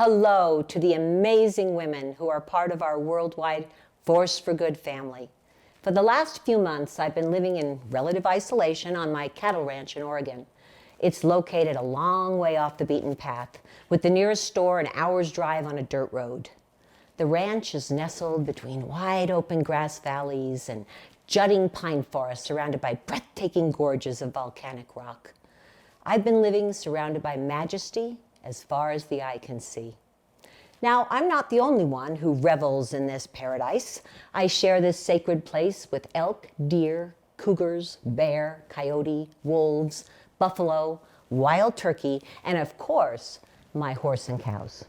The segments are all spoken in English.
Hello to the amazing women who are part of our worldwide Force for Good family. For the last few months, I've been living in relative isolation on my cattle ranch in Oregon. It's located a long way off the beaten path, with the nearest store an hour's drive on a dirt road. The ranch is nestled between wide open grass valleys and jutting pine forests surrounded by breathtaking gorges of volcanic rock. I've been living surrounded by majesty as far as the eye can see. Now, I'm not the only one who revels in this paradise. I share this sacred place with elk, deer, cougars, bear, coyote, wolves, buffalo, wild turkey, and of course, my horse and cows.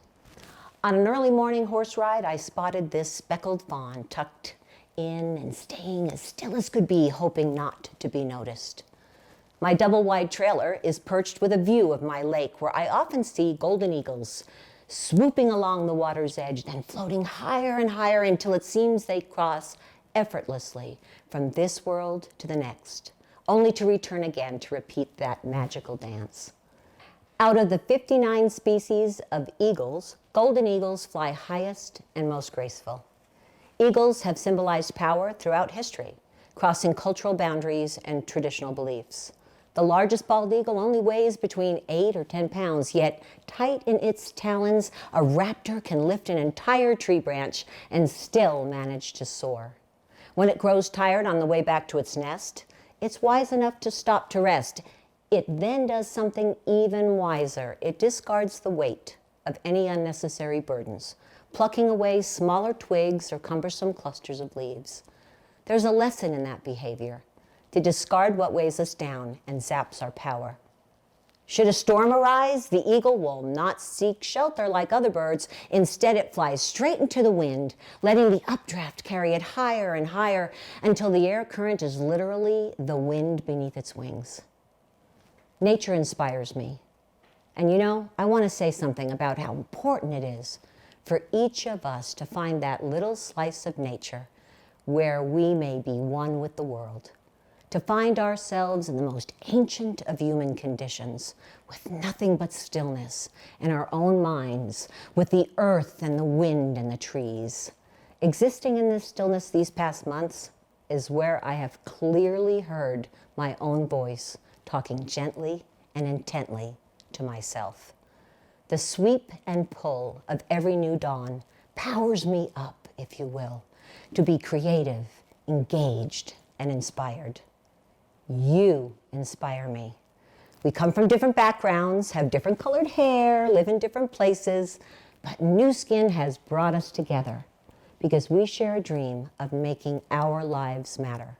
On an early morning horse ride, I spotted this speckled fawn tucked in and staying as still as could be, hoping not to be noticed. My double-wide trailer is perched with a view of my lake where I often see golden eagles swooping along the water's edge, then floating higher and higher until it seems they cross effortlessly from this world to the next, only to return again to repeat that magical dance. Out of the 59 species of eagles, golden eagles fly highest and most graceful. Eagles have symbolized power throughout history, crossing cultural boundaries and traditional beliefs. The largest bald eagle only weighs between 8 or 10 pounds, yet tight in its talons, a raptor can lift an entire tree branch and still manage to soar. When it grows tired on the way back to its nest, it's wise enough to stop to rest. It then does something even wiser. It discards the weight of any unnecessary burdens, plucking away smaller twigs or cumbersome clusters of leaves. There's a lesson in that behavior, to discard what weighs us down and zaps our power. Should a storm arise, the eagle will not seek shelter like other birds. Instead, it flies straight into the wind, letting the updraft carry it higher and higher until the air current is literally the wind beneath its wings. Nature inspires me. And you know, I want to say something about how important it is for each of us to find that little slice of nature where we may be one with the world. To find ourselves in the most ancient of human conditions, with nothing but stillness in our own minds, with the earth and the wind and the trees. Existing in this stillness these past months is where I have clearly heard my own voice talking gently and intently to myself. The sweep and pull of every new dawn powers me up, if you will, to be creative, engaged, and inspired. You inspire me. We come from different backgrounds, have different colored hair, live in different places, but Nu Skin has brought us together because we share a dream of making our lives matter.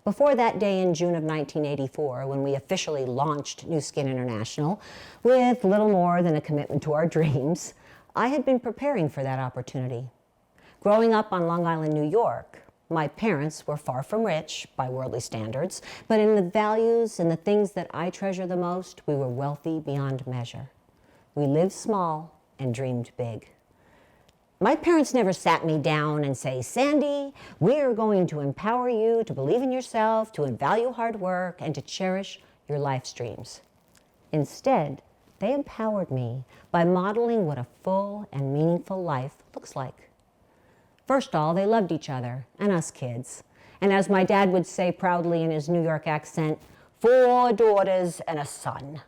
Before that day in June of 1984, when we officially launched Nu Skin International with little more than a commitment to our dreams, I had been preparing for that opportunity. Growing up on Long Island, New York, my parents were far from rich by worldly standards, but in the values and the things that I treasure the most, we were wealthy beyond measure. We lived small and dreamed big. My parents never sat me down and say, "Sandy, we're going to empower you to believe in yourself, to value hard work, and to cherish your life's dreams." Instead, they empowered me by modeling what a full and meaningful life looks like. First of all, they loved each other and us kids. And as my dad would say proudly in his New York accent, 4 daughters and a son.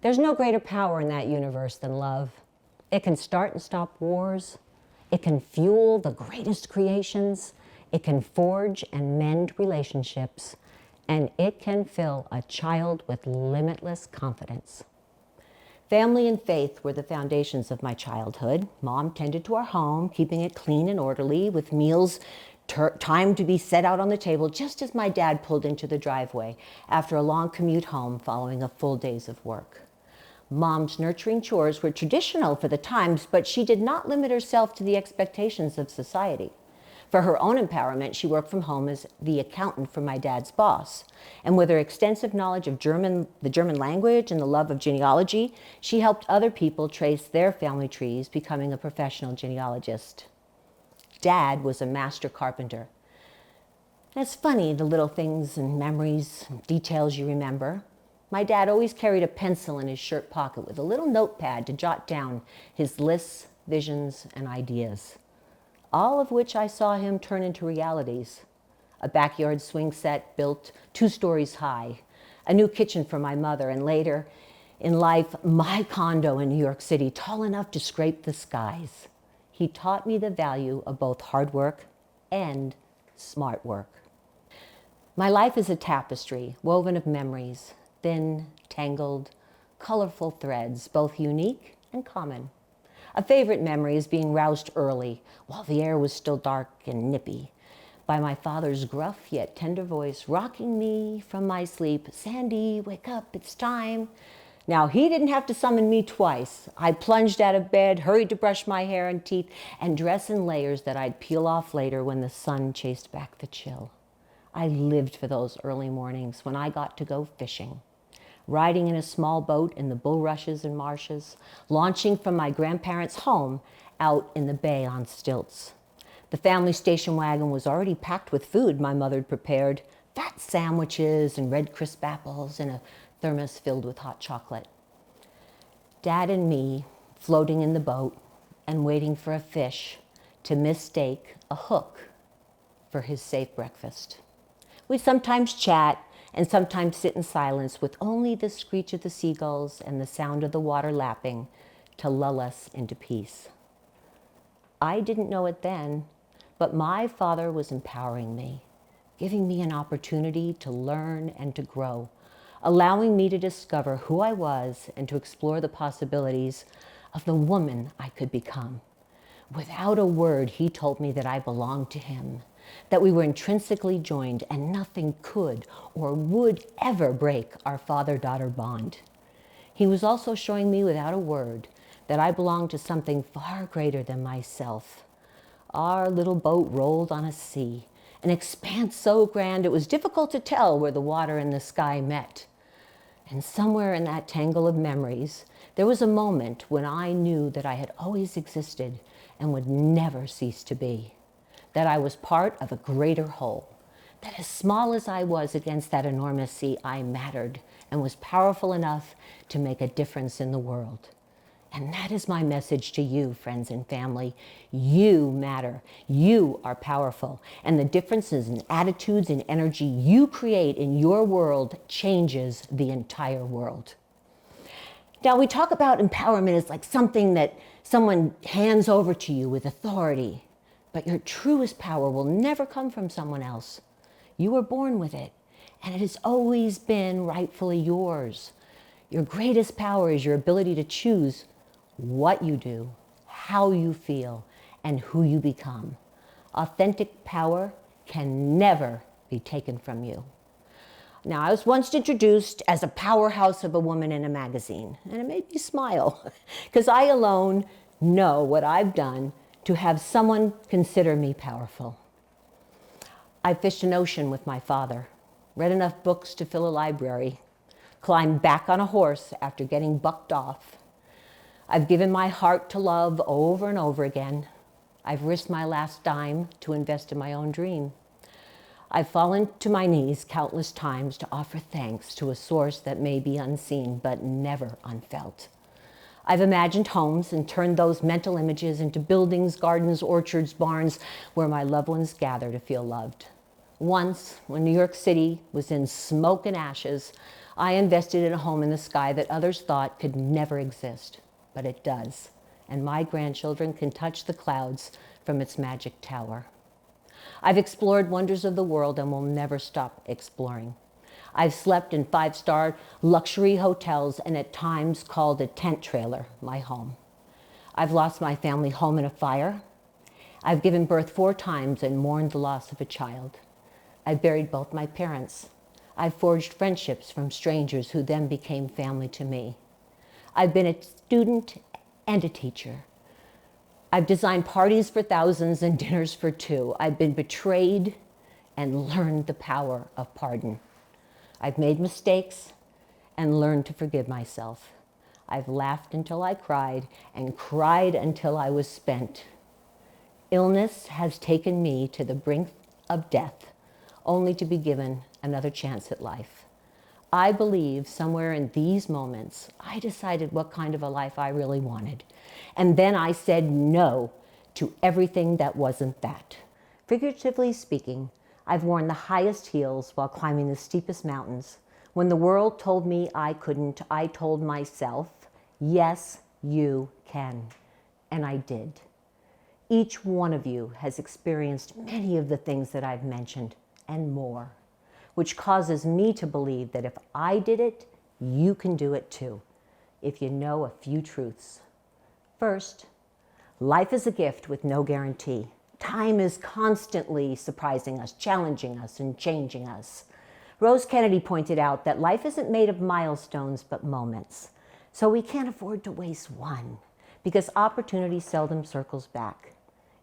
There's no greater power in that universe than love. It can start and stop wars. It can fuel the greatest creations. It can forge and mend relationships. And it can fill a child with limitless confidence. Family and faith were the foundations of my childhood. Mom tended to our home, keeping it clean and orderly, with meals timed to be set out on the table just as my dad pulled into the driveway after a long commute home following a full days of work. Mom's nurturing chores were traditional for the times, but she did not limit herself to the expectations of society. For her own empowerment, she worked from home as the accountant for my dad's boss. And with her extensive knowledge of the German language and the love of genealogy, she helped other people trace their family trees, becoming a professional genealogist. Dad was a master carpenter. And it's funny, the little things and memories and details you remember. My dad always carried a pencil in his shirt pocket with a little notepad to jot down his lists, visions, and ideas, all of which I saw him turn into realities. A backyard swing set built 2 stories high, a new kitchen for my mother, and later in life, my condo in New York City, tall enough to scrape the skies. He taught me the value of both hard work and smart work. My life is a tapestry woven of memories, thin, tangled, colorful threads, both unique and common. A favorite memory is being roused early, while the air was still dark and nippy, by my father's gruff yet tender voice rocking me from my sleep. "Sandy, wake up, it's time." Now, he didn't have to summon me twice. I plunged out of bed, hurried to brush my hair and teeth, and dress in layers that I'd peel off later when the sun chased back the chill. I lived for those early mornings when I got to go fishing, riding in a small boat in the bulrushes and marshes, launching from my grandparents' home out in the bay on stilts. The family station wagon was already packed with food my mother had prepared, fat sandwiches and red crisp apples in a thermos filled with hot chocolate. Dad and me floating in the boat and waiting for a fish to mistake a hook for his safe breakfast. We'd sometimes chat and sometimes sit in silence with only the screech of the seagulls and the sound of the water lapping to lull us into peace. I didn't know it then, but my father was empowering me, giving me an opportunity to learn and to grow, allowing me to discover who I was and to explore the possibilities of the woman I could become. Without a word, he told me that I belonged to him, that we were intrinsically joined and nothing could or would ever break our father-daughter bond. He was also showing me without a word that I belonged to something far greater than myself. Our little boat rolled on a sea, an expanse so grand it was difficult to tell where the water and the sky met. And somewhere in that tangle of memories, there was a moment when I knew that I had always existed and would never cease to be, that I was part of a greater whole, that as small as I was against that enormous sea, I mattered and was powerful enough to make a difference in the world. And that is my message to you, friends and family. You matter. You are powerful. And the differences in attitudes and energy you create in your world changes the entire world. Now, we talk about empowerment as like something that someone hands over to you with authority. But your truest power will never come from someone else. You were born with it, and it has always been rightfully yours. Your greatest power is your ability to choose what you do, how you feel, and who you become. Authentic power can never be taken from you. Now, I was once introduced as a powerhouse of a woman in a magazine, and it made me smile, because I alone know what I've done to have someone consider me powerful. I fished an ocean with my father, read enough books to fill a library, climbed back on a horse after getting bucked off. I've given my heart to love over and over again. I've risked my last dime to invest in my own dream. I've fallen to my knees countless times to offer thanks to a source that may be unseen but never unfelt. I've imagined homes and turned those mental images into buildings, gardens, orchards, barns where my loved ones gather to feel loved. Once, when New York City was in smoke and ashes, I invested in a home in the sky that others thought could never exist. But it does, and my grandchildren can touch the clouds from its magic tower. I've explored wonders of the world and will never stop exploring. I've slept in 5-star luxury hotels and at times called a tent trailer my home. I've lost my family home in a fire. I've given birth 4 times and mourned the loss of a child. I've buried both my parents. I've forged friendships from strangers who then became family to me. I've been a student and a teacher. I've designed parties for thousands and dinners for 2. I've been betrayed and learned the power of pardon. I've made mistakes and learned to forgive myself. I've laughed until I cried and cried until I was spent. Illness has taken me to the brink of death, only to be given another chance at life. I believe somewhere in these moments, I decided what kind of a life I really wanted. And then I said no to everything that wasn't that. Figuratively speaking, I've worn the highest heels while climbing the steepest mountains. When the world told me I couldn't, I told myself, yes, you can. And I did. Each one of you has experienced many of the things that I've mentioned and more, which causes me to believe that if I did it, you can do it too, if you know a few truths. First, life is a gift with no guarantee. Time is constantly surprising us, challenging us, and changing us. Rose Kennedy pointed out that life isn't made of milestones, but moments. So we can't afford to waste one, because opportunity seldom circles back.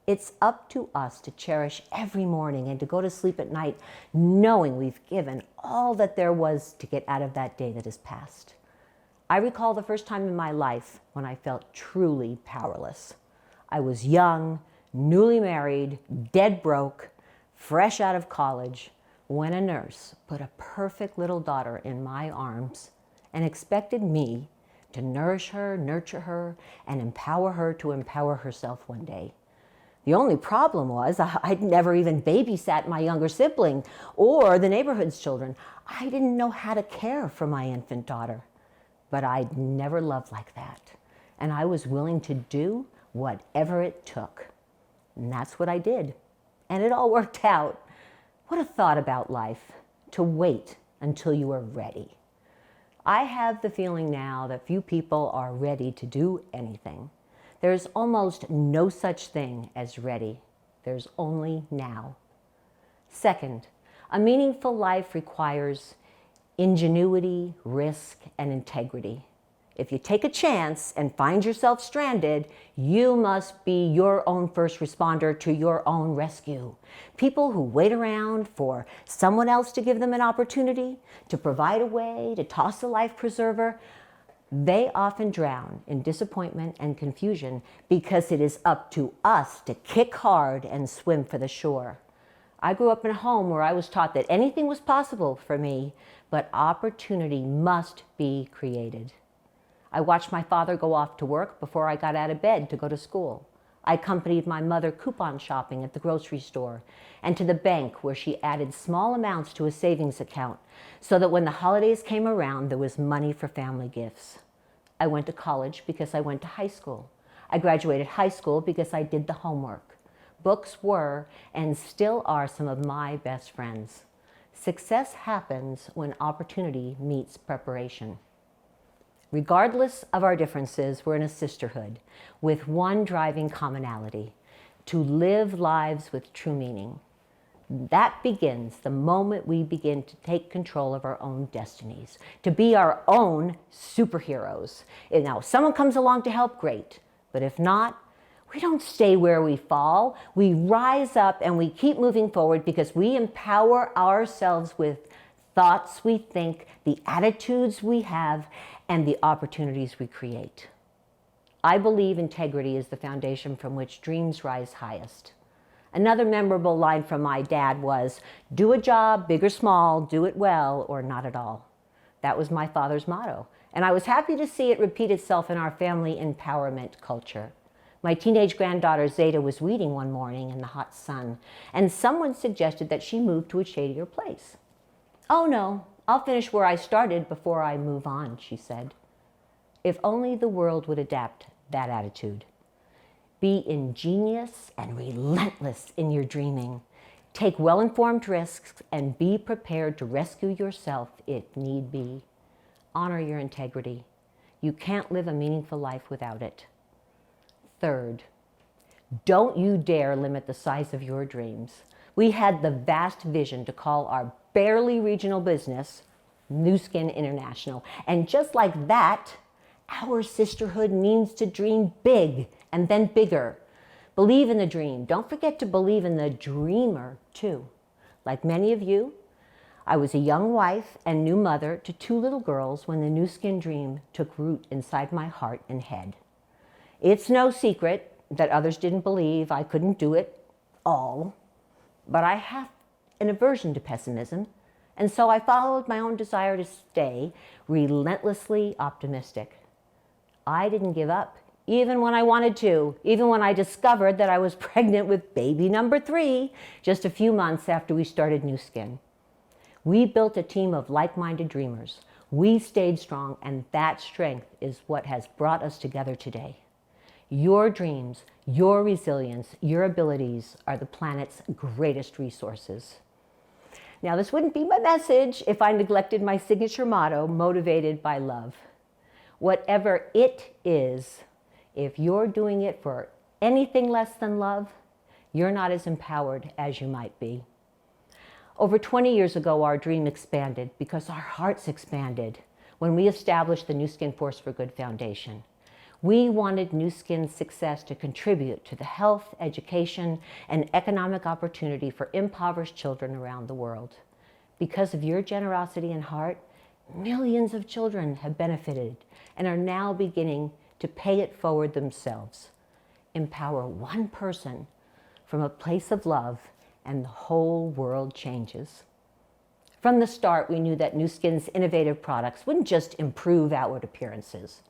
It's up to us to cherish every morning and to go to sleep at night knowing we've given all that there was to get out of that day that has passed. I recall the first time in my life when I felt truly powerless. I was young, newly married, dead broke, fresh out of college, when a nurse put a perfect little daughter in my arms and expected me to nourish her, nurture her, and empower her to empower herself one day. The only problem was I'd never even babysat my younger sibling or the neighborhood's children. I didn't know how to care for my infant daughter. But I'd never loved like that. And I was willing to do whatever it took. And that's what I did. And it all worked out. What a thought about life, to wait until you are ready. I have the feeling now that few people are ready to do anything. There's almost no such thing as ready. There's only now. Second, a meaningful life requires ingenuity, risk, and integrity. If you take a chance and find yourself stranded, you must be your own first responder to your own rescue. People who wait around for someone else to give them an opportunity, to provide a way, to toss a life preserver, they often drown in disappointment and confusion because it is up to us to kick hard and swim for the shore. I grew up in a home where I was taught that anything was possible for me, but opportunity must be created. I watched my father go off to work before I got out of bed to go to school. I accompanied my mother coupon shopping at the grocery store and to the bank where she added small amounts to a savings account so that when the holidays came around, there was money for family gifts. I went to college because I went to high school. I graduated high school because I did the homework. Books were and still are some of my best friends. Success happens when opportunity meets preparation. Regardless of our differences, we're in a sisterhood with one driving commonality: to live lives with true meaning. That begins the moment we begin to take control of our own destinies, to be our own superheroes. And now, if someone comes along to help, great. But if not, we don't stay where we fall. We rise up and we keep moving forward because we empower ourselves with thoughts we think, the attitudes we have, and the opportunities we create. I believe integrity is the foundation from which dreams rise highest. Another memorable line from my dad was, "Do a job, big or small, do it well or not at all." That was my father's motto, and I was happy to see it repeat itself in our family empowerment culture. My teenage granddaughter Zeta was weeding one morning in the hot sun, and someone suggested that she move to a shadier place. "Oh no, I'll finish where I started before I move on," she said. If only the world would adapt that attitude. Be ingenious and relentless in your dreaming. Take well-informed risks and be prepared to rescue yourself if need be. Honor your integrity. You can't live a meaningful life without it. Third, don't you dare limit the size of your dreams. We had the vast vision to call our barely regional business Nu Skin International. And just like that, our sisterhood means to dream big and then bigger. Believe in the dream. Don't forget to believe in the dreamer too. Like many of you, I was a young wife and new mother to 2 little girls when the Nu Skin dream took root inside my heart and head. It's no secret that others didn't believe I couldn't do it all, but I have an aversion to pessimism, And so I followed my own desire to stay relentlessly optimistic. I didn't give up, even when I wanted to, even when I discovered that I was pregnant with baby number 3 just a few months after we started Nu Skin. We built a team of like-minded dreamers. We stayed strong, and that strength is what has brought us together today. Your dreams, your resilience, your abilities are the planet's greatest resources. Now, this wouldn't be my message if I neglected my signature motto, motivated by love. Whatever it is, if you're doing it for anything less than love, you're not as empowered as you might be. Over 20 years ago, our dream expanded because our hearts expanded when we established the Nu Skin Force for Good Foundation. We wanted Nu Skin's success to contribute to the health, education, and economic opportunity for impoverished children around the world. Because of your generosity and heart, millions of children have benefited and are now beginning to pay it forward themselves. Empower one person from a place of love, and the whole world changes. From the start, we knew that Nu Skin's innovative products wouldn't just improve outward appearances.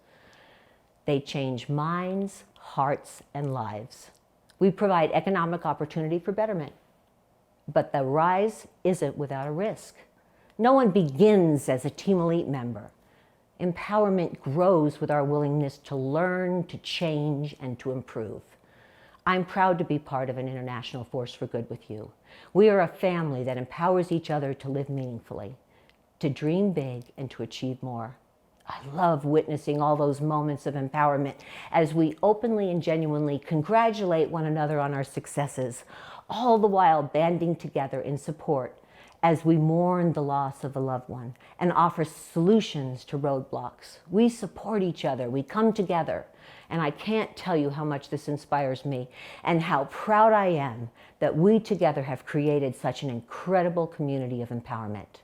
They change minds, hearts, and lives. We provide economic opportunity for betterment. But the rise isn't without a risk. No one begins as a Team Elite member. Empowerment grows with our willingness to learn, to change, and to improve. I'm proud to be part of an international force for good with you. We are a family that empowers each other to live meaningfully, to dream big, and to achieve more. I love witnessing all those moments of empowerment as we openly and genuinely congratulate one another on our successes, all the while banding together in support as we mourn the loss of a loved one and offer solutions to roadblocks. We support each other, we come together, and I can't tell you how much this inspires me and how proud I am that we together have created such an incredible community of empowerment.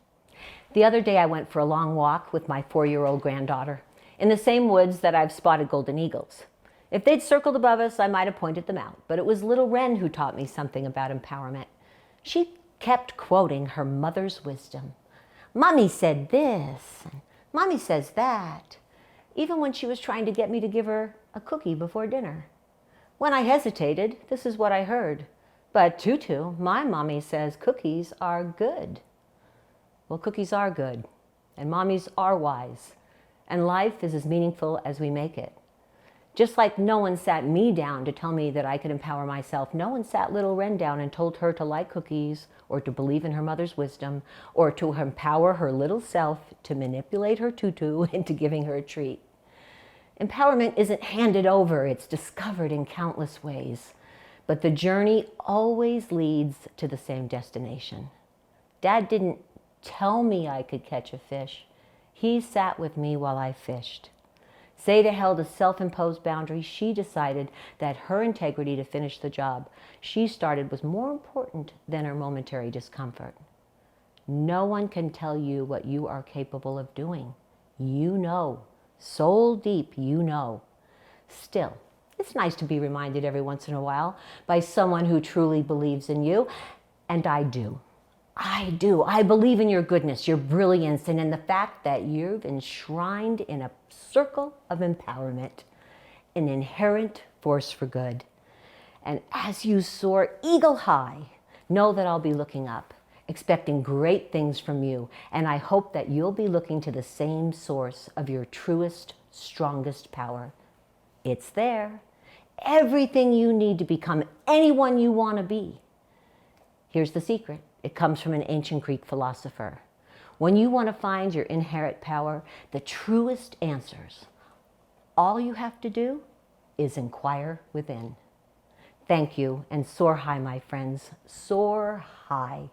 The other day I went for a long walk with my 4-year-old granddaughter in the same woods that I've spotted golden eagles. If they'd circled above us, I might have pointed them out, but it was little Wren who taught me something about empowerment. She kept quoting her mother's wisdom. Mommy said this, and Mommy says that, even when she was trying to get me to give her a cookie before dinner. When I hesitated, this is what I heard. But Tutu, my mommy says cookies are good. Well, cookies are good, and mommies are wise, and life is as meaningful as we make it. Just like no one sat me down to tell me that I could empower myself, no one sat little Wren down and told her to like cookies, or to believe in her mother's wisdom, or to empower her little self to manipulate her tutu into giving her a treat. Empowerment isn't handed over, it's discovered in countless ways. But the journey always leads to the same destination. Dad didn't tell me I could catch a fish. He sat with me while I fished. Zeta held a self-imposed boundary. She decided that her integrity to finish the job she started was more important than her momentary discomfort. No one can tell you what you are capable of doing. You know. Soul deep, you know. Still, it's nice to be reminded every once in a while by someone who truly believes in you, and I do. I do. I believe in your goodness, your brilliance, and in the fact that you've enshrined in a circle of empowerment, an inherent force for good. And as you soar eagle high, know that I'll be looking up, expecting great things from you, and I hope that you'll be looking to the same source of your truest, strongest power. It's there. Everything you need to become anyone you want to be. Here's the secret. It comes from an ancient Greek philosopher. When you want to find your inherent power, the truest answers, all you have to do is inquire within. Thank you, and soar high, my friends. Soar high.